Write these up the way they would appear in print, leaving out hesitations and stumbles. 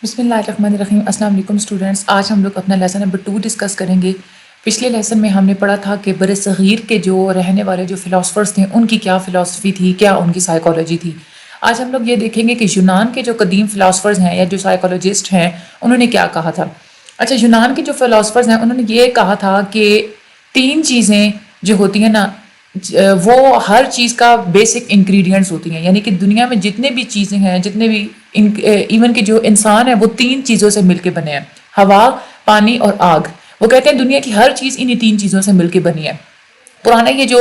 بسم اللہ الرحمن الرحیم۔ السلام علیکم اسٹوڈنٹس، آج ہم لوگ اپنا لیسن نمبر 2 ڈسکس کریں گے۔ پچھلے لیسن میں ہم نے پڑھا تھا کہ بر صغیر کے جو رہنے والے جو فلاسفرز تھے ان کی کیا فلاسفی تھی، کیا ان کی سائیکالوجی تھی۔ آج ہم لوگ یہ دیکھیں گے کہ یونان کے جو قدیم فلاسفرز ہیں یا جو سائیکالوجسٹ ہیں انہوں نے کیا کہا تھا۔ اچھا، یونان کے جو فلاسفرز ہیں انہوں نے یہ کہا تھا کہ 3 چیزیں جو ہوتی ہیں نا وہ ہر چیز کا بیسک انگریڈینٹس ہوتی ہیں، یعنی کہ دنیا میں جتنے بھی چیزیں ہیں، جتنے بھی ایون کہ جو انسان ہے وہ 3 چیزوں سے مل کے بنے ہیں، ہوا، پانی اور آگ۔ وہ کہتے ہیں دنیا کی ہر چیز انہی 3 چیزوں سے مل کے بنی ہے۔ پرانے یہ جو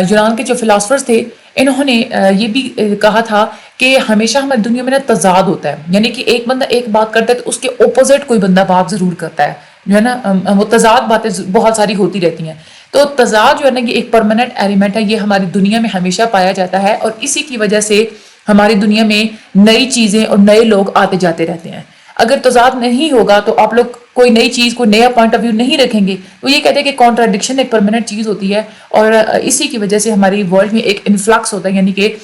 یونان کے جو فلاسفرز تھے انہوں نے یہ بھی کہا تھا کہ ہمیشہ ہماری دنیا میں نا تضاد ہوتا ہے، یعنی کہ ایک بندہ ایک بات کرتا ہے تو اس کے اپوزٹ کوئی بندہ بات ضرور کرتا ہے، جو ہے نا وہ تضاد باتیں بہت ساری ہوتی رہتی ہیں۔ تو تضاد جو ہے نا یہ ایک پرماننٹ ایلیمنٹ ہے، یہ ہماری دنیا میں ہمیشہ پایا جاتا ہے، اور اسی کی وجہ سے ہماری دنیا میں نئی چیزیں اور نئے لوگ آتے جاتے رہتے ہیں۔ اگر تضاد نہیں ہوگا تو آپ لوگ کوئی نئی چیز، کوئی نیا پوائنٹ آف ویو نہیں رکھیں گے۔ تو یہ کہتے ہیں کہ کانٹراڈکشن ایک پرماننٹ چیز ہوتی ہے، اور اسی کی وجہ سے ہماری ورلڈ میں ایک انفلکس ہوتا ہے، یعنی کہ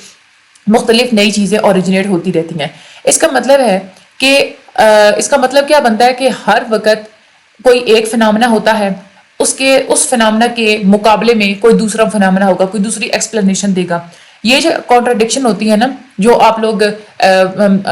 مختلف نئی چیزیں اوریجنیٹ ہوتی رہتی ہیں۔ اس کا مطلب ہے کہ اس کا مطلب کیا بنتا ہے کہ ہر وقت کوئی ایک فنامنا ہوتا ہے، اس فنامنا کے مقابلے میں کوئی دوسرا فنامنا ہوگا، کوئی دوسری ایکسپلینیشن دے گا۔ یہ جو کانٹراڈکشن ہوتی ہے نا، جو آپ لوگ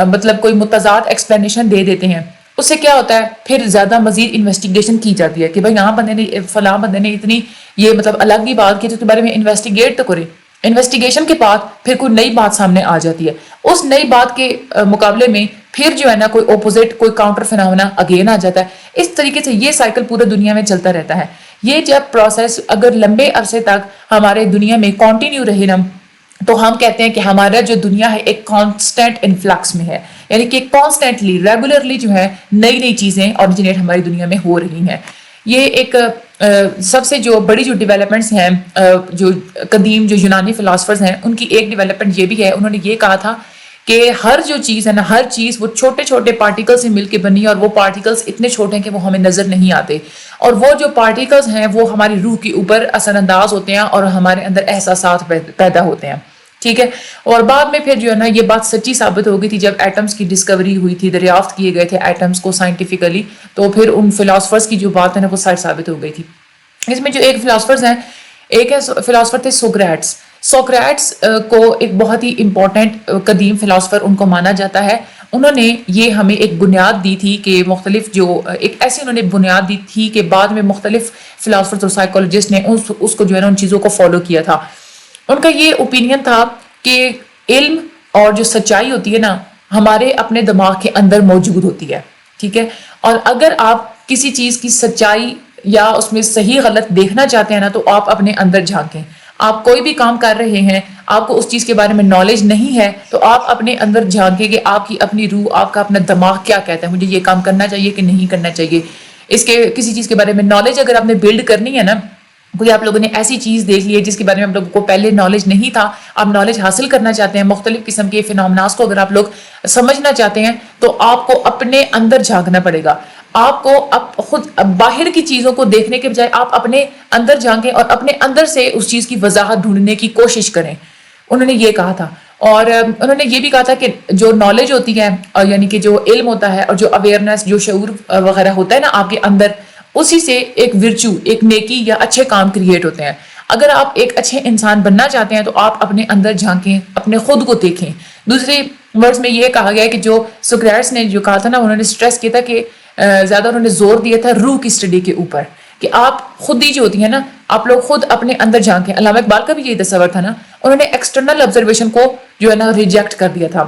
مطلب کوئی متضاد ایکسپلینیشن دے دیتے ہیں، اس سے کیا ہوتا ہے پھر زیادہ مزید انویسٹیگیشن کی جاتی ہے کہ بھائی یہاں بندے نے فلاں بندے نے اتنی یہ مطلب الگ ہی بات کی تو اس کے بارے میں انویسٹیگیٹ تو کرے۔ انویسٹیگیشن کے بعد پھر کوئی نئی بات سامنے آ جاتی ہے، اس نئی بات کے مقابلے میں پھر جو ہے نا کوئی اپوزٹ، کوئی کاؤنٹر فنامنا اگین آ جاتا ہے۔ اس طریقے سے یہ سائیکل پورے دنیا میں چلتا رہتا ہے۔ یہ جب پروسیس اگر لمبے عرصے تک ہمارے دنیا میں کنٹینیو رہے نا، تو ہم کہتے ہیں کہ ہمارا جو دنیا ہے ایک کانسٹنٹ انفلکس میں ہے، یعنی کہ کانسٹنٹلی ریگولرلی جو ہے نئی نئی چیزیں اوریجنیٹ ہماری دنیا میں ہو رہی ہیں۔ یہ ایک سب سے جو بڑی جو ڈیولپمنٹس ہیں جو قدیم جو یونانی فلاسفرز ہیں ان کی ایک ڈیولپمنٹ یہ بھی ہے، انہوں نے یہ کہا تھا کہ ہر جو چیز ہے نا، ہر چیز وہ چھوٹے چھوٹے پارٹیکل سے مل کے بنی ہے، اور وہ پارٹیکلز اتنے چھوٹے ہیں کہ وہ ہمیں نظر نہیں آتے، اور وہ جو پارٹیکلز ہیں وہ ہماری روح کے اوپر اثر انداز ہوتے ہیں اور ہمارے اندر احساسات پیدا ہوتے ہیں، ٹھیک ہے۔ اور بعد میں پھر جو ہے نا یہ بات سچی ثابت ہو گئی تھی جب ایٹمز کی ڈسکوری ہوئی تھی، دریافت کیے گئے تھے ایٹمز کو سائنٹیفکلی، تو پھر ان فلاسفرز کی جو بات ہے نا وہ سچ ثابت ہو گئی تھی۔ اس میں جو ایک فلاسفرز ہیں، ایک فلاسفر تھے سوکریٹس کو ایک بہت ہی امپورٹنٹ قدیم فلاسفر ان کو مانا جاتا ہے۔ انہوں نے یہ ہمیں ایک بنیاد دی تھی کہ مختلف جو ایک ایسی انہوں نے بنیاد دی تھی کہ بعد میں مختلف فلاسفرز اور سائیکالوجسٹ نے اس کو جو ہے نا ان چیزوں کو فالو کیا تھا۔ ان کا یہ اوپینین تھا کہ علم اور جو سچائی ہوتی ہے نا ہمارے اپنے دماغ کے اندر موجود ہوتی ہے، ٹھیک ہے۔ اور اگر آپ کسی چیز کی سچائی یا اس میں صحیح غلط دیکھنا چاہتے ہیں نا تو آپ اپنے اندر جھانکیں۔ آپ کوئی بھی کام کر رہے ہیں، آپ کو اس چیز کے بارے میں نالج نہیں ہے تو آپ اپنے اندر جھانکیں کہ آپ کی اپنی روح، آپ کا اپنا دماغ کیا کہتا ہے، مجھے یہ کام کرنا چاہیے کہ نہیں کرنا چاہیے۔ اس کے کسی چیز کے بارے میں نالج اگر آپ نے بلڈ کرنی ہے نا، کوئی آپ لوگوں نے ایسی چیز دیکھ لی ہے جس کے بارے میں آپ لوگوں کو پہلے نالج نہیں تھا، آپ نالج حاصل کرنا چاہتے ہیں، مختلف قسم کے فینومیناز کو اگر آپ لوگ سمجھنا چاہتے ہیں تو آپ کو اپنے اندر جھانکنا پڑے گا۔ آپ کو خود باہر کی چیزوں کو دیکھنے کے بجائے آپ اپنے اندر جھانکیں اور اپنے اندر سے اس چیز کی وضاحت ڈھونڈنے کی کوشش کریں، انہوں نے یہ کہا تھا۔ اور انہوں نے یہ بھی کہا تھا کہ جو نالج ہوتی ہے یعنی کہ جو علم ہوتا ہے اور جو اویئرنیس، جو شعور وغیرہ ہوتا ہے نا آپ کے اندر، اسی سے ایک ورچو، ایک نیکی یا اچھے کام کریٹ ہوتے ہیں۔ اگر آپ ایک اچھے انسان بننا چاہتے ہیں تو آپ اپنے اندر جھانکیں، اپنے خود کو دیکھیں۔ دوسری ورڈز میں یہ کہا گیا ہے کہ جو سوکریٹس نے جو کہا تھا نا، انہوں نے سٹریس کیا تھا کہ زیادہ انہوں نے زور دیا تھا روح کی اسٹڈی کے اوپر، کہ آپ خود ہی جو ہوتی ہیں نا، آپ لوگ خود اپنے اندر جھانکیں۔ علامہ اقبال کا بھی یہی تصور تھا نا، انہوں نے ایکسٹرنل آبزرویشن کو جو ہے نا ریجیکٹ کر دیا تھا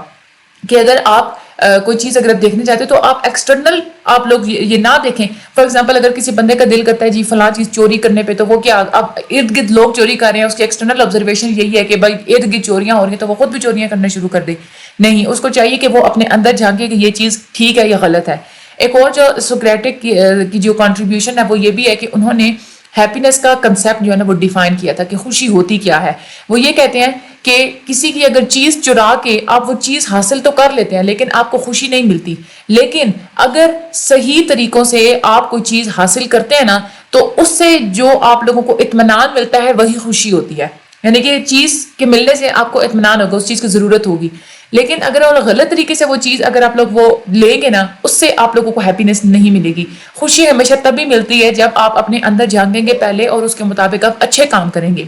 کہ اگر آپ کوئی چیز اگر آپ دیکھنے چاہتے تو آپ ایکسٹرنل آپ لوگ یہ نہ دیکھیں۔ فار ایگزامپل اگر کسی بندے کا دل کرتا ہے جی فلاں چیز چوری کرنے پہ، تو وہ کیا اب ارد گرد لوگ چوری کر رہے ہیں، اس کی ایکسٹرنل آبزرویشن یہی ہے کہ بھائی ارد گرد چوریاں ہو رہی ہیں تو وہ خود بھی چوریاں کرنا شروع کر دے؟ نہیں، اس کو چاہیے کہ وہ اپنے اندر جھانکے کہ یہ چیز ٹھیک ہے یا غلط ہے۔ ایک اور جو سوکریٹک کی جو کنٹریبیوشن ہے وہ یہ بھی ہے کہ انہوں نے ہیپینس کا کنسیپٹ جو ہے نا وہ ڈیفائن کیا تھا کہ خوشی ہوتی کیا ہے۔ وہ یہ کہتے ہیں کہ کسی کی اگر چیز چرا کے آپ وہ چیز حاصل تو کر لیتے ہیں لیکن آپ کو خوشی نہیں ملتی، لیکن اگر صحیح طریقوں سے آپ کوئی چیز حاصل کرتے ہیں نا تو اس سے جو آپ لوگوں کو اطمینان ملتا ہے وہی خوشی ہوتی ہے، یعنی کہ چیز کے ملنے سے آپ کو اطمینان ہوگا، اس چیز کی ضرورت ہوگی۔ لیکن اگر آپ غلط طریقے سے وہ چیز اگر آپ لوگ وہ لیں گے نا، اس سے آپ لوگوں کو ہیپینس نہیں ملے گی. خوشی ہمیشہ تبھی ملتی ہے جب آپ اپنے اندر جھانکیں گے پہلے اور اس کے مطابق آپ اچھے کام کریں گے.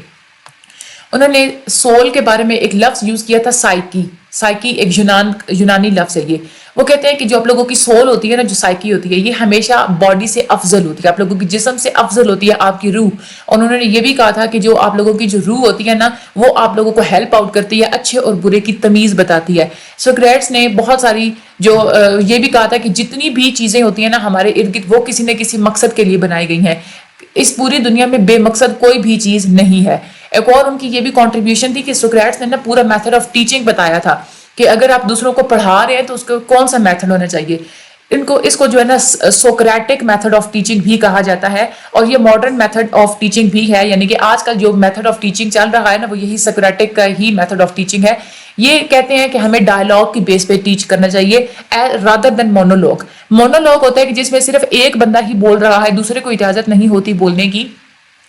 انہوں نے سول کے بارے میں ایک لفظ یوز کیا تھا، سائیکی. سائیکی ایک یونانی لفظ ہے. یہ وہ کہتے ہیں کہ جو آپ لوگوں کی سول ہوتی ہے نا، جو سائیکی ہوتی ہے، یہ ہمیشہ باڈی سے افضل ہوتی ہے، آپ لوگوں کی جسم سے افضل ہوتی ہے آپ کی روح. اور انہوں نے یہ بھی کہا تھا کہ جو آپ لوگوں کی جو روح ہوتی ہے نا، وہ آپ لوگوں کو ہیلپ آؤٹ کرتی ہے، اچھے اور برے کی تمیز بتاتی ہے. سوکریٹس نے بہت ساری یہ بھی کہا تھا کہ جتنی بھی چیزیں ہوتی ہیں نا ہمارے ارد گرد، وہ کسی نہ کسی مقصد کے لیے بنائی گئی ہیں. اس پوری دنیا میں بے مقصد کوئی بھی چیز نہیں ہے. ایک اور ان کی یہ بھی کنٹریبیوشن تھی کہ سوکریٹس نے نا پورا میتھڈ آف ٹیچنگ بتایا تھا کہ اگر آپ دوسروں کو پڑھا رہے ہیں تو اس کو کون سا میتھڈ ہونا چاہیے. اس کو جو ہے نا سوکریٹک میتھڈ آف ٹیچنگ بھی کہا جاتا ہے، اور یہ ماڈرن میتھڈ آف ٹیچنگ بھی ہے. یعنی کہ آج کل جو میتھڈ آف ٹیچنگ چل رہا ہے نا، وہ یہی سوکریٹک کا ہی میتھڈ آف ٹیچنگ ہے. یہ کہتے ہیں کہ ہمیں ڈائلاگ کی بیس پہ ٹیچ کرنا چاہیے رادر دین مونولوگ. مونولوگ ہوتا ہے کہ جس میں صرف ایک بندہ ہی بول رہا ہے، دوسرے کو اجازت نہیں ہوتی بولنے کی،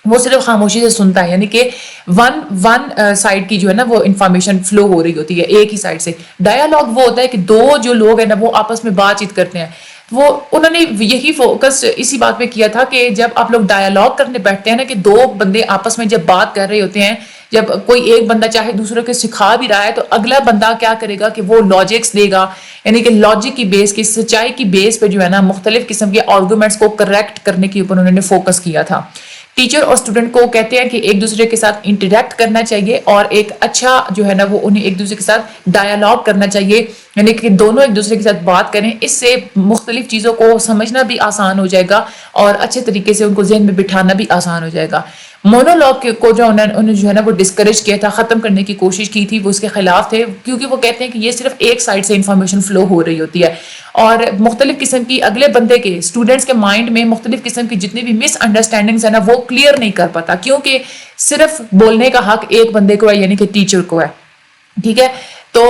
وہ صرف خاموشی سے سنتا ہے. یعنی کہ ون سائڈ کی جو ہے نا وہ انفارمیشن فلو ہو رہی ہوتی ہے ایک ہی سائڈ سے. ڈائلاگ وہ ہوتا ہے کہ دو جو لوگ ہیں نا وہ آپس میں بات چیت کرتے ہیں. انہوں نے یہی فوکس اسی بات پہ کیا تھا کہ جب آپ لوگ ڈائلاگ کرنے بیٹھتے ہیں نا، کہ دو بندے آپس میں جب بات کر رہے ہوتے ہیں، جب کوئی ایک بندہ چاہے دوسرے کو سکھا بھی رہا ہے، تو اگلا بندہ کیا کرے گا کہ وہ لاجکس دے گا. یعنی کہ لاجک کی بیس کی، سچائی کی بیس پہ جو ہے نا مختلف قسم کے آرگومنٹس کو کریکٹ کرنے کے اوپر انہوں نے فوکس کیا تھا. ٹیچر اور اسٹوڈنٹ کو کہتے ہیں کہ ایک دوسرے کے ساتھ انٹریکٹ کرنا چاہیے، اور ایک اچھا جو ہے نا وہ انہیں ایک دوسرے کے ساتھ ڈائلاگ کرنا چاہیے. یعنی کہ دونوں ایک دوسرے کے ساتھ بات کریں. اس سے مختلف چیزوں کو سمجھنا بھی آسان ہو جائے گا اور اچھے طریقے سے ان کو ذہن میں بٹھانا بھی آسان ہو جائے گا. مونولوگ کو جو انہوں جو ہے نا وہ ڈسکریج کیا تھا، ختم کرنے کی کوشش کی تھی، وہ اس کے خلاف تھے، کیونکہ وہ کہتے ہیں کہ یہ صرف ایک سائڈ سے انفارمیشن فلو ہو رہی ہوتی ہے، اور مختلف قسم کی اگلے بندے کے اسٹوڈنٹس کے مائنڈ میں مختلف قسم کی جتنی بھی مس انڈرسٹینڈنگز ہیں نا وہ کلیئر نہیں کر پاتا، کیونکہ صرف بولنے کا حق ایک بندے کو ہے، یعنی کہ ٹیچر کو ہے. ٹھیک ہے. تو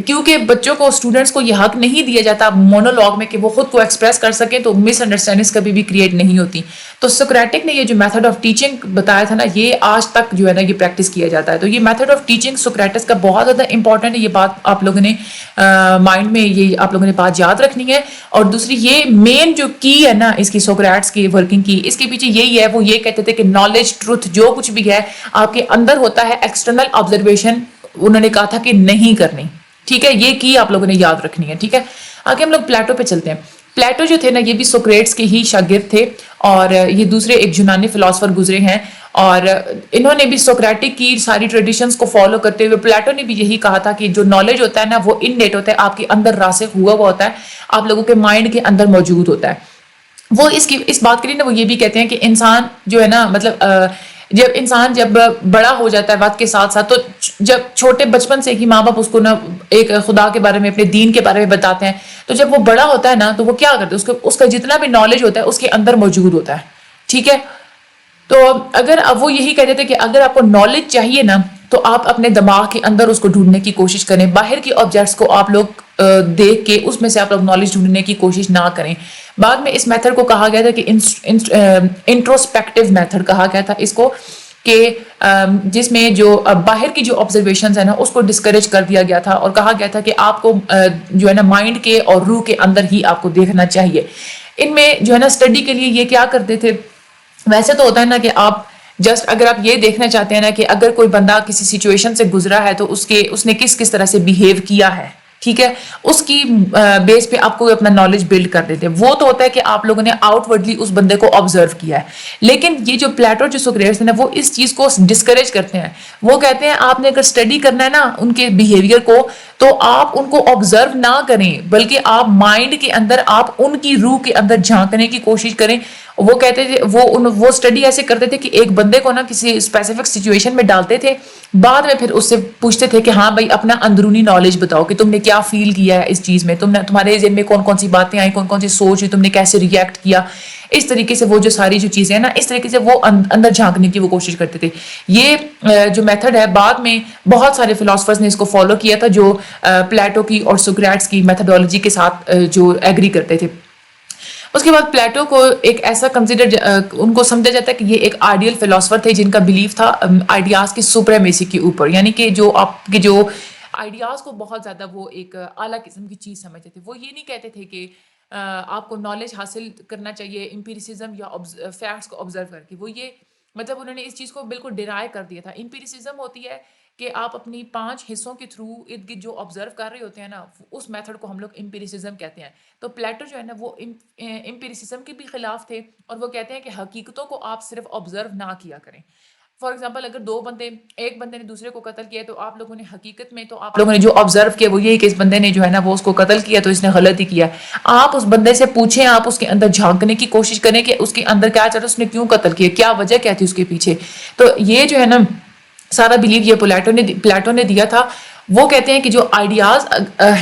کیونکہ بچوں کو، اسٹوڈنٹس کو یہ حق نہیں دیا جاتا مونولوگ میں کہ وہ خود کو ایکسپریس کر سکیں، تو مس انڈرسٹینڈنگز کبھی بھی کریٹ نہیں ہوتی. تو سوکریٹک نے یہ جو میتھڈ آف ٹیچنگ بتایا تھا نا، یہ آج تک جو ہے نا یہ پریکٹس کیا جاتا ہے. تو یہ میتھڈ آف ٹیچنگ سوکریٹس کا بہت زیادہ امپورٹنٹ ہے. یہ بات آپ لوگوں نے مائنڈ میں، یہ آپ لوگوں نے بات یاد رکھنی ہے. اور دوسری یہ مین جو کی ہے نا اس کی سوکریٹس کی ورکنگ کی، اس کے پیچھے یہی ہے. وہ یہ کہتے تھے کہ نالج، ٹروتھ، جو کچھ بھی ہے آپ کے اندر ہوتا ہے، ایکسٹرنل آبزرویشن انہوں نے کہا تھا کہ نہیں کرنی. ٹھیک ہے. یہ کی آپ لوگوں نے یاد رکھنی ہے. ٹھیک ہے. آگے ہم لوگ پلیٹو پہ چلتے ہیں. پلیٹو جو تھے نا یہ بھی سوکریٹس کے ہی شاگرد تھے، اور یہ دوسرے ایک یونانی فلاسفر گزرے ہیں، اور انہوں نے بھی سوکریٹک کی ساری ٹریڈیشنز کو فالو کرتے ہوئے پلیٹو نے بھی یہی کہا تھا کہ جو نالج ہوتا ہے نا وہ انڈیٹ ہوتا ہے، آپ کے اندر راسخ ہوا ہوتا ہے، آپ لوگوں کے مائنڈ کے اندر موجود ہوتا ہے. وہ اس بات کے لیے نا وہ یہ بھی کہتے ہیں کہ انسان جو ہے نا، مطلب جب بڑا ہو جاتا ہے وقت کے ساتھ ساتھ، تو جب چھوٹے بچپن سے ہی ماں باپ اس کو نا ایک خدا کے بارے میں، اپنے دین کے بارے میں بتاتے ہیں، تو جب وہ بڑا ہوتا ہے نا تو وہ کیا کرتے ہیں، اس کا جتنا بھی نالج ہوتا ہے اس کے اندر موجود ہوتا ہے. ٹھیک ہے. تو اگر اب وہ یہی کہتے تھے کہ اگر آپ کو نالج چاہیے نا تو آپ اپنے دماغ کے اندر اس کو ڈھونڈنے کی کوشش کریں. باہر کی آبجیکٹس کو آپ لوگ دیکھ کے اس میں سے آپ لوگ نالج ڈھونڈنے کی کوشش نہ کریں. بعد میں اس میتھڈ کو کہا گیا تھا کہ انٹروسپیکٹیو میتھڈ کہا گیا تھا اس کو، کہ جس میں جو باہر کی جو آبزرویشنز ہیں نا اس کو ڈسکریج کر دیا گیا تھا، اور کہا گیا تھا کہ آپ کو جو ہے نا مائنڈ کے اور روح کے اندر ہی آپ کو دیکھنا چاہیے. ان میں جو ہے نا اسٹڈی کے لیے یہ کیا کرتے تھے، ویسے تو ہوتا ہے نا کہ آپ جسٹ اگر آپ یہ دیکھنا چاہتے ہیں نا کہ اگر کوئی بندہ کسی سچویشن سے گزرا ہے تو اس نے کس طرح سے بیہیو کیا ہے، ٹھیک ہے، اس کی بیس پہ آپ کو اپنا نالج بلڈ کر دیتے ہیں. وہ تو ہوتا ہے کہ آپ لوگوں نے آؤٹ ورڈلی اس بندے کو آبزرو کیا ہے. لیکن یہ جو پلیٹو جو سوکریٹس ہیں وہ اس چیز کو ڈسکریج کرتے ہیں. وہ کہتے ہیں آپ نے اگر اسٹڈی کرنا ہے نا ان کے بیہیویئر کو، تو آپ ان کو آبزرو نہ کریں، بلکہ آپ مائنڈ کے اندر، آپ ان کی روح کے اندر جھانکنے کی کوشش کریں. وہ کہتے تھے، وہ اسٹڈی ایسے کرتے تھے کہ ایک بندے کو نا کسی اسپیسیفک سچویشن میں ڈالتے تھے، بعد میں پھر اس سے پوچھتے تھے کہ ہاں بھائی اپنا اندرونی نالج بتاؤ کہ تم نے کیا فیل کیا ہے اس چیز میں، تمہارے ذہن میں کون کون سی باتیں آئیں، کون کون سی سوچ ہوئی، تم نے کیسے ریئیکٹ کیا. اس طریقے سے وہ جو ساری جو چیزیں ہیں نا، اس طریقے سے وہ اندر جھانکنے کی وہ کوشش کرتے تھے. یہ جو میتھڈ ہے بعد میں بہت سارے فلاسفرز نے اس کو فالو کیا تھا، جو پلیٹو کی اور سوکریٹس کی میتھڈولوجی کے ساتھ جو ایگری کرتے تھے. اس کے بعد پلیٹو کو ایک ایسا ان کو سمجھا جاتا ہے کہ یہ ایک آئیڈیل فلاسفر تھے جن کا بلیف تھا آئیڈیاز کی سپریمیسی کے اوپر. یعنی کہ جو آپ کے جو آئیڈیاز کو بہت زیادہ وہ ایک اعلیٰ قسم کی چیز سمجھتے تھے. وہ یہ نہیں کہتے تھے کہ آپ کو نالج حاصل کرنا چاہیے امپیریسزم یا فیکٹس کو آبزرو کر کے. وہ یہ مطلب انہوں نے اس چیز کو بالکل ڈینائی کر دیا تھا. امپیریسزم ہوتی ہے کہ آپ اپنی 5 حصوں کے تھرو ارد گرد جو آبزرو کر رہے ہوتے ہیں نا, اس میتھڈ کو ہم لوگ امپیریسزم کہتے ہیں. تو پلیٹو جو ہے نا وہ امپیریسزم کے بھی خلاف تھے, اور وہ کہتے ہیں کہ حقیقتوں کو آپ صرف آبزرو نہ کیا کریں. فار ایگزامپل اگر ایک بندے نے دوسرے کو قتل کیا تو آپ لوگوں نے حقیقت میں تو آپ لوگوں نے جو آبزرو کیا وہ یہی کہ اس بندے نے جو ہے نا وہ اس کو قتل کیا تو اس نے غلطی کیا. آپ اس بندے سے پوچھیں, آپ اس کے اندر جھانکنے کی کوشش کریں کہ اس کے اندر کیا چل رہا ہے, اس نے کیوں قتل کیا, کیا وجہ کیا تھی اس کے پیچھے. تو یہ جو ہے نا سارا بلیو یہ پلیٹو نے دیا تھا. وہ کہتے ہیں کہ جو آئیڈیاز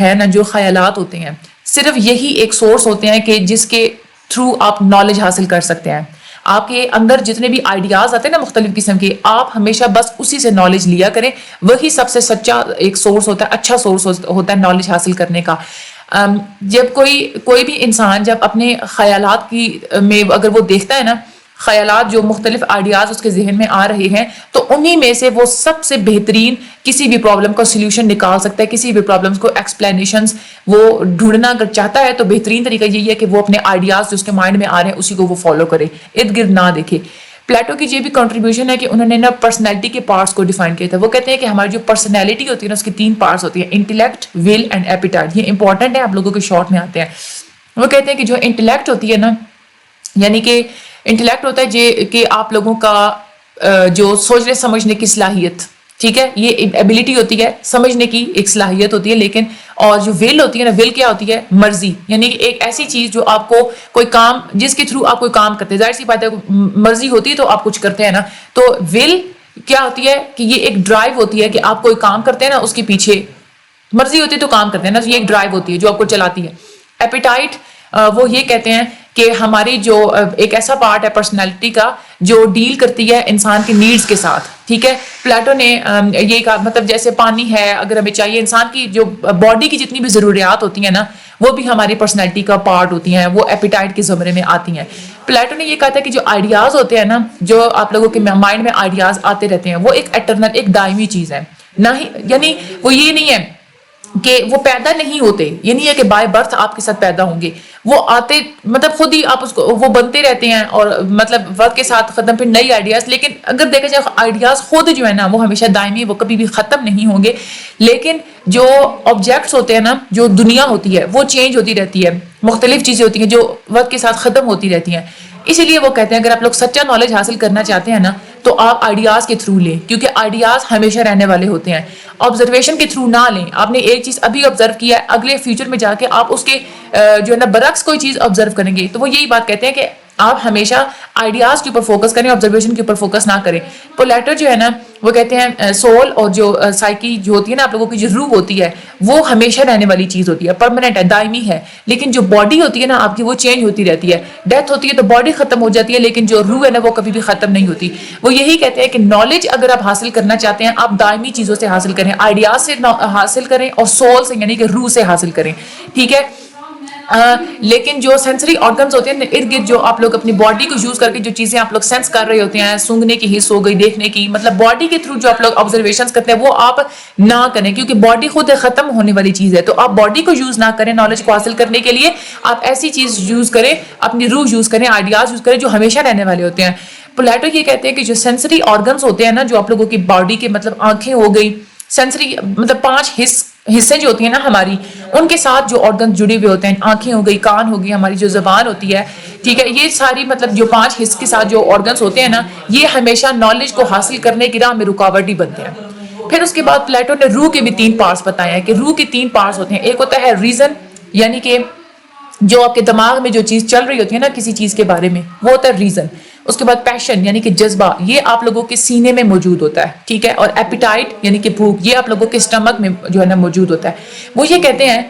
ہے نا, جو خیالات ہوتے ہیں, صرف یہی ایک سورس ہوتے ہیں کہ جس کے تھرو آپ نالج حاصل کر سکتے ہیں. آپ کے اندر جتنے بھی آئیڈیاز آتے ہیں نا مختلف قسم کے, آپ ہمیشہ بس اسی سے نالج لیا کریں. وہی سب سے سچا ایک سورس ہوتا ہے, اچھا سورس ہوتا ہے نالج حاصل کرنے کا. جب کوئی بھی انسان جب اپنے خیالات میں اگر وہ دیکھتا ہے نا, خیالات جو مختلف آئیڈیاز اس کے ذہن میں آ رہے ہیں, تو انہی میں سے وہ سب سے بہترین کسی بھی پرابلم کا سلیوشن نکال سکتا ہے. کسی بھی پرابلمس کو ایکسپلینیشنز وہ ڈھونڈنا اگر چاہتا ہے تو بہترین طریقہ یہی ہے کہ وہ اپنے آئیڈیاز جو اس کے مائنڈ میں آ رہے ہیں اسی کو وہ فالو کرے, ارد گرد نہ دیکھے. پلیٹو کی یہ بھی کنٹریبیوشن ہے کہ انہوں نے نا پرسنالٹی کے پارٹس کو ڈیفائن کیا تھا. وہ کہتے ہیں کہ ہماری جو پرسنالٹی ہوتی ہے نا اس کی 3 پارٹس ہوتی ہیں, انٹلیکٹ, ول اینڈ ایپیٹائٹ. یہ امپورٹنٹ ہے, آپ لوگوں کے شارٹ میں آتے ہیں. وہ کہتے ہیں کہ جو انٹلیکٹ ہوتی ہے نا, یعنی کہ انٹلیکٹ ہوتا ہے کہ آپ لوگوں کا جو سوچنے سمجھنے کی صلاحیت, ٹھیک ہے, یہ ایبلٹی ہوتی ہے, سمجھنے کی ایک صلاحیت ہوتی ہے. لیکن اور جو ول ہوتی ہے نا, ول کیا ہوتی ہے, مرضی, یعنی کہ ایک ایسی چیز جو آپ کو کوئی کام, جس کے تھرو آپ کوئی کام کرتے ہیں. ظاہر سی بات ہے مرضی ہوتی ہے تو آپ کچھ کرتے ہیں نا. تو ول کیا ہوتی ہے کہ یہ ایک ڈرائیو ہوتی ہے کہ آپ کوئی کام کرتے ہیں نا, اس کے پیچھے مرضی ہوتی ہے تو کام کرتے ہیں نا, تو یہ ایک ڈرائیو ہوتی ہے جو آپ کو چلاتی ہے. ایپیٹائٹ وہ یہ کہتے ہیں کہ ہماری جو ایک ایسا پارٹ ہے پرسنالٹی کا جو ڈیل کرتی ہے انسان کی نیڈز کے ساتھ, ٹھیک ہے. پلیٹو نے یہ کہا, مطلب جیسے پانی ہے اگر ہمیں چاہیے, انسان کی جو باڈی کی جتنی بھی ضروریات ہوتی ہیں نا وہ بھی ہماری پرسنالٹی کا پارٹ ہوتی ہیں, وہ ایپیٹائٹ کے زمرے میں آتی ہیں. پلیٹو نے یہ کہا تھا کہ جو آئیڈیاز ہوتے ہیں نا, جو آپ لوگوں کے مائنڈ میں آئیڈیاز آتے رہتے ہیں, وہ ایک ایٹرنل, ایک دائمی چیز ہے. نہ ہی یعنی وہ یہ نہیں ہے کہ وہ پیدا نہیں ہوتے, یہ نہیں ہے کہ بائی برتھ آپ کے ساتھ پیدا ہوں گے, وہ آتے مطلب خود ہی آپ اس کو وہ بنتے رہتے ہیں, اور مطلب وقت کے ساتھ ختم, پھر نئی آئیڈیاز. لیکن اگر دیکھا جائے آئیڈیاز خود جو ہے نا وہ ہمیشہ دائمی, وہ کبھی بھی ختم نہیں ہوں گے. لیکن جو آبجیکٹس ہوتے ہیں نا, جو دنیا ہوتی ہے وہ چینج ہوتی رہتی ہے, مختلف چیزیں ہوتی ہیں جو وقت کے ساتھ ختم ہوتی رہتی ہیں. اسی لیے وہ کہتے ہیں اگر آپ لوگ سچا نالج حاصل کرنا چاہتے ہیں نا تو آپ آئیڈیاز کے تھرو لیں, کیونکہ آئیڈیاز ہمیشہ رہنے والے ہوتے ہیں. آبزرویشن کے تھرو نہ لیں. آپ نے ایک چیز ابھی آبزرو کیا ہے, اگلے فیوچر میں جا کے آپ اس کے جو ہے نا برعکس کوئی چیز آبزرو کریں گے. تو وہ یہی بات کہتے ہیں کہ آپ ہمیشہ آئیڈیاز کے اوپر فوکس کریں, آبزرویشن کے اوپر فوکس نہ کریں. پلیٹو جو ہے نا وہ کہتے ہیں سول اور جو سائیکی جو ہوتی ہے نا, آپ لوگوں کی جو روح ہوتی ہے وہ ہمیشہ رہنے والی چیز ہوتی ہے, پرماننٹ ہے, دائمی ہے. لیکن جو باڈی ہوتی ہے نا آپ کی, وہ چینج ہوتی رہتی ہے. ڈیتھ ہوتی ہے تو باڈی ختم ہو جاتی ہے, لیکن جو روح ہے نا وہ کبھی بھی ختم نہیں ہوتی. وہ یہی کہتے ہیں کہ نالج اگر آپ حاصل کرنا چاہتے ہیں, آپ دائمی چیزوں سے حاصل کریں, آئیڈیاز سے حاصل کریں, اور سول سے یعنی کہ روح سے حاصل کریں, ٹھیک ہے. لیکن جو سینسری آرگنز ہوتے ہیں ارد گرد, جو آپ لوگ اپنی باڈی کو یوز کر کے جو چیزیں آپ لوگ سینس کر رہے ہوتے ہیں, سونگھنے کی حس ہو گئی, دیکھنے کی, مطلب باڈی کے تھرو جو آپ لوگ آبزرویشنز کرتے ہیں وہ آپ نہ کریں, کیونکہ باڈی خود ختم ہونے والی چیز ہے. تو آپ باڈی کو یوز نہ کریں نالج کو حاصل کرنے کے لیے, آپ ایسی چیز یوز کریں, اپنی روح یوز کریں, آئیڈیاز یوز کریں جو ہمیشہ رہنے والے ہوتے ہیں. پلیٹو یہ کہتے ہیں کہ جو سینسری آرگنز ہوتے ہیں نا, جو آپ لوگوں کی باڈی کے, مطلب آنکھیں ہو گئی, سینسری مطلب 5 حصے جو ہوتی ہیں نا ہماری, ان کے ساتھ جو آرگن جڑے ہوئے ہوتے ہیں, آنکھیں ہو گئی, کان ہو گئی, ہماری جو زبان ہوتی ہے, ٹھیک ہے, یہ ساری مطلب جو 5 حصے کے ساتھ جو آرگنس ہوتے ہیں نا, یہ ہمیشہ نالج کو حاصل کرنے کی راہ میں رکاوٹ ہی بنتے ہیں. پھر اس کے بعد پلیٹو نے روح کے بھی 3 پارٹس بتائے ہیں کہ روح کے 3 پارٹس ہوتے ہیں. ایک ہوتا ہے ریزن, یعنی کہ جو آپ کے دماغ میں جو چیز چل رہی ہوتی ہے نا کسی چیز کے بارے میں, وہ ہوتا ہے ریزن. اس کے بعد پیشن یعنی کہ جذبہ, یہ آپ لوگوں کے سینے میں موجود ہوتا ہے, ٹھیک ہے. اور ایپیٹائٹ یعنی کہ بھوک, یہ آپ لوگوں کے اسٹمک میں جو ہے نا موجود ہوتا ہے. وہ یہ کہتے ہیں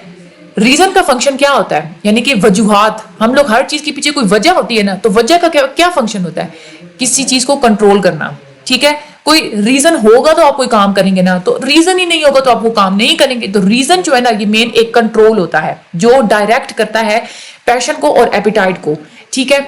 ریزن کا فنکشن کیا ہوتا ہے, یعنی کہ وجوہات. ہم لوگ ہر چیز کے پیچھے کوئی وجہ ہوتی ہے نا, تو وجہ کا کیا فنکشن ہوتا ہے, کسی چیز کو کنٹرول کرنا, ٹھیک ہے. کوئی ریزن ہوگا تو آپ کوئی کام کریں گے نا, تو ریزن ہی نہیں ہوگا تو آپ وہ کام نہیں کریں گے. تو ریزن جو ہے نا یہ مین ایک کنٹرول ہوتا ہے جو ڈائریکٹ کرتا ہے پیشن کو اور ایپیٹائٹ کو, ٹھیک ہے.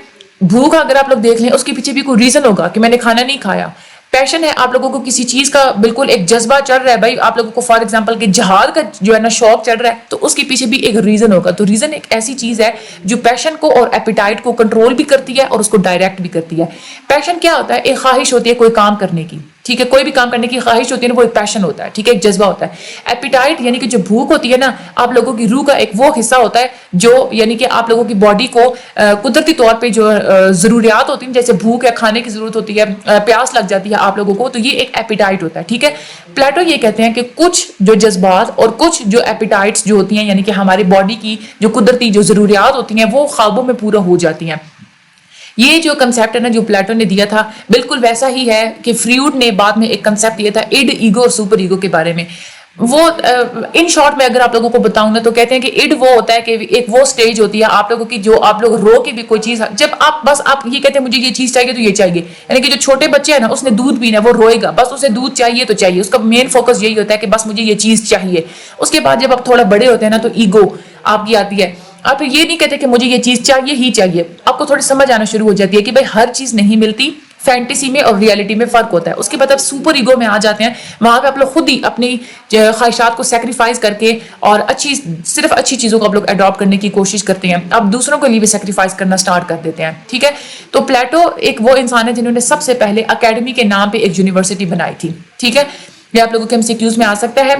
بھوک اگر آپ لوگ دیکھ لیں, اس کے پیچھے بھی کوئی ریزن ہوگا کہ میں نے کھانا نہیں کھایا, پیشن ہے آپ لوگوں کو کسی چیز کا بالکل ایک جذبہ چڑھ رہا ہے بھائی, آپ لوگوں کو فار ایگزامپل کہ جہاد کا جو ہے نا شوق چڑھ رہا ہے, تو اس کے پیچھے بھی ایک ریزن ہوگا. تو ریزن ایک ایسی چیز ہے جو پیشن کو اور ایپیٹائٹ کو کنٹرول بھی کرتی ہے اور اس کو ڈائریکٹ بھی کرتی ہے. پیشن کیا ہوتا ہے؟ ایک خواہش ہوتی ہے کوئی کام کرنے کی, ٹھیک ہے, کوئی بھی کام کرنے کی خواہش ہوتی ہے نا, وہ ایک پیشن ہوتا ہے, ٹھیک ہے, ایک جذبہ ہوتا ہے. ایپیٹائٹ یعنی کہ جو بھوک ہوتی ہے نا, آپ لوگوں کی روح کا ایک وہ حصہ ہوتا ہے جو یعنی کہ آپ لوگوں کی باڈی کو قدرتی طور پہ جو ضروریات ہوتی ہیں, جیسے بھوک ہے, کھانے کی ضرورت ہوتی ہے, پیاس لگ جاتی ہے آپ لوگوں کو, تو یہ ایک ایپیٹائٹ ہوتا ہے, ٹھیک ہے. پلیٹو یہ کہتے ہیں کہ کچھ جو جذبات اور کچھ جو ایپیٹائٹس جو ہوتی ہیں یعنی کہ ہماری باڈی کی جو قدرتی جو ضروریات ہوتی ہیں وہ خوابوں میں پورا ہو جاتی ہیں. یہ جو کنسیپٹ ہے نا جو پلیٹو نے دیا تھا, بالکل ویسا ہی ہے کہ فریوڈ نے بعد میں ایک کنسیپٹ دیا تھا ایڈ, ایگو اور سپر ایگو کے بارے میں. وہ ان شارٹ میں اگر آپ لوگوں کو بتاؤں نا تو کہتے ہیں کہ ایڈ وہ ہوتا ہے کہ ایک وہ سٹیج ہوتی ہے آپ لوگوں کی جو آپ لوگ رو کے بھی کوئی چیز, جب آپ بس آپ یہ کہتے ہیں مجھے یہ چیز چاہیے تو یہ چاہیے, یعنی کہ جو چھوٹے بچے ہیں نا اس نے دودھ پینا ہے وہ روئے گا, بس اسے دودھ چاہیے تو چاہیے, اس کا مین فوکس یہی ہوتا ہے کہ بس مجھے یہ چیز چاہیے. اس کے بعد جب آپ تھوڑا بڑے ہوتے ہیں نا تو ایگو آپ کی آتی ہے, آپ یہ نہیں کہتے کہ مجھے یہ چیز چاہیے ہی چاہیے, آپ کو تھوڑی سمجھ آنا شروع ہو جاتی ہے کہ بھائی ہر چیز نہیں ملتی, فینٹیسی میں اور ریالٹی میں فرق ہوتا ہے. اس کے بعد آپ سپر ایگو میں آ جاتے ہیں, وہاں پہ آپ لوگ خود ہی اپنی خواہشات کو سیکریفائز کر کے اور صرف اچھی چیزوں کو آپ لوگ اڈاپٹ کرنے کی کوشش کرتے ہیں, آپ دوسروں کے لیے بھی سیکریفائز کرنا سٹارٹ کر دیتے ہیں, ٹھیک ہے. تو پلیٹو ایک وہ انسان ہے جنہوں نے سب سے پہلے اکیڈمی کے نام پہ ایک یونیورسٹی بنائی تھی, ٹھیک ہے. یہ آپ لوگوں کے MCQs میں آ سکتا ہے.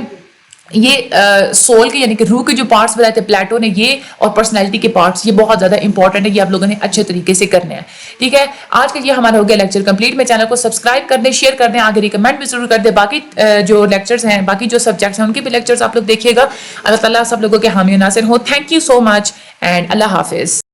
یہ سول کے یعنی کہ روح کے جو پارٹس بتائے تھے پلیٹو نے, یہ اور پرسنالٹی کے پارٹس, یہ بہت زیادہ انپورٹنٹ ہے, یہ آپ لوگوں نے اچھے طریقے سے کرنے ہیں, ٹھیک ہے. آج کا یہ ہمارا ہو گیا لیکچر کمپلیٹ. میں چینل کو سبسکرائب کر دیں, شیئر کر دیں, آگے ریکمینڈ بھی ضرور کر دیں. باقی جو لیکچرز ہیں, باقی جو سبجیکٹس ہیں ان کے بھی لیکچرز آپ لوگ دیکھیے گا. اللہ تعالیٰ سب لوگوں کے حامی و ناصر ہو. Thank you so much and اللہ حافظ.